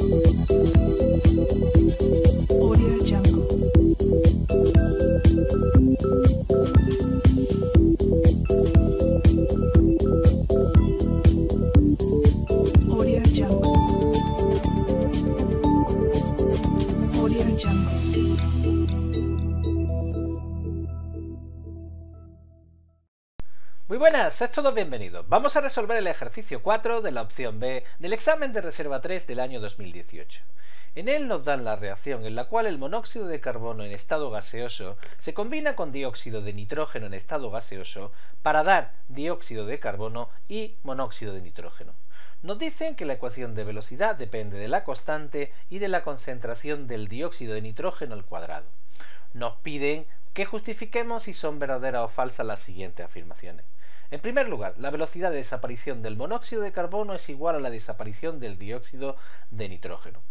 Audio Jungle. Audio Jungle. Audio Jungle. Muy buenas, sed todos bienvenidos. Vamos a resolver el ejercicio 4 de la opción B del examen de reserva 3 del año 2018. En él nos dan la reacción en la cual el monóxido de carbono en estado gaseoso se combina con dióxido de nitrógeno en estado gaseoso para dar dióxido de carbono y monóxido de nitrógeno. Nos dicen que la ecuación de velocidad depende de la constante y de la concentración del dióxido de nitrógeno al cuadrado. Nos piden que justifiquemos si son verdaderas o falsas las siguientes afirmaciones. En primer lugar, la velocidad de desaparición del monóxido de carbono es igual a la desaparición del dióxido de nitrógeno.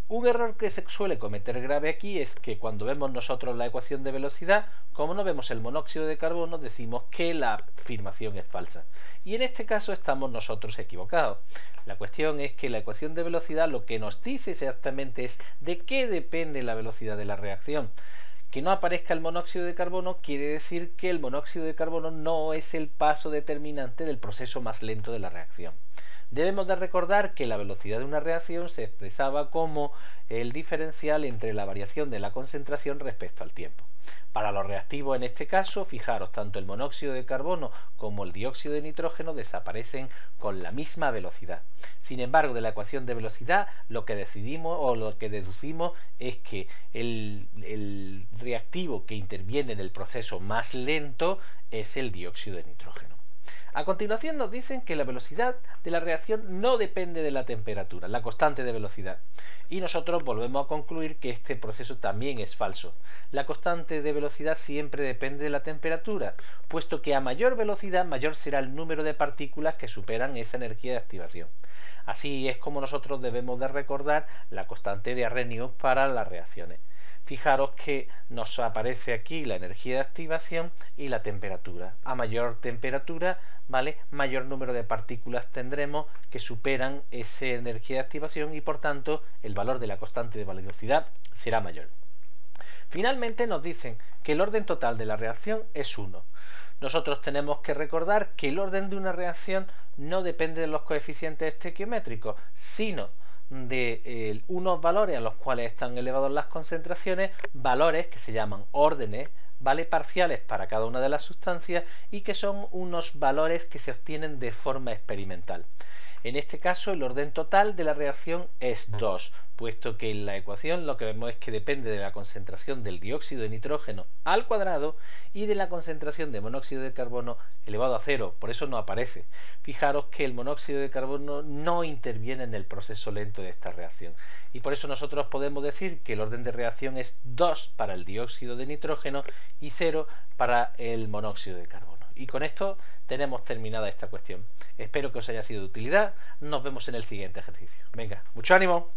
Un error que se suele cometer grave aquí es que cuando vemos nosotros la ecuación de velocidad, como no vemos el monóxido de carbono, decimos que la afirmación es falsa. Y en este caso estamos nosotros equivocados. La cuestión es que la ecuación de velocidad lo que nos dice exactamente es de qué depende la velocidad de la reacción. Que no aparezca el monóxido de carbono quiere decir que el monóxido de carbono no es el paso determinante del proceso más lento de la reacción. Debemos de recordar que la velocidad de una reacción se expresaba como el diferencial entre la variación de la concentración respecto al tiempo. Para los reactivos en este caso, fijaros, tanto el monóxido de carbono como el dióxido de nitrógeno desaparecen con la misma velocidad. Sin embargo, de la ecuación de velocidad lo que decidimos o lo que deducimos es que el reactivo que interviene en el proceso más lento es el dióxido de nitrógeno. A continuación nos dicen que la velocidad de la reacción no depende de la temperatura, la constante de velocidad. Y nosotros volvemos a concluir que este proceso también es falso. La constante de velocidad siempre depende de la temperatura, puesto que a mayor velocidad mayor será el número de partículas que superan esa energía de activación. Así es como nosotros debemos de recordar la constante de Arrhenius para las reacciones. Fijaros que nos aparece aquí la energía de activación y la temperatura. A mayor temperatura, ¿vale?, mayor número de partículas tendremos que superan esa energía de activación y por tanto el valor de la constante de velocidad será mayor. Finalmente nos dicen que el orden total de la reacción es 1. Nosotros tenemos que recordar que el orden de una reacción no depende de los coeficientes estequiométricos, sino de unos valores a los cuales están elevados las concentraciones, valores que se llaman órdenes, ¿vale?, parciales para cada una de las sustancias y que son unos valores que se obtienen de forma experimental. En este caso el orden total de la reacción es 2, puesto que en la ecuación lo que vemos es que depende de la concentración del dióxido de nitrógeno al cuadrado y de la concentración de monóxido de carbono elevado a 0, por eso no aparece. Fijaros que el monóxido de carbono no interviene en el proceso lento de esta reacción y por eso nosotros podemos decir que el orden de reacción es 2 para el dióxido de nitrógeno y 0 para el monóxido de carbono. Y con esto tenemos terminada esta cuestión. Espero que os haya sido de utilidad. Nos vemos en el siguiente ejercicio. Venga, mucho ánimo.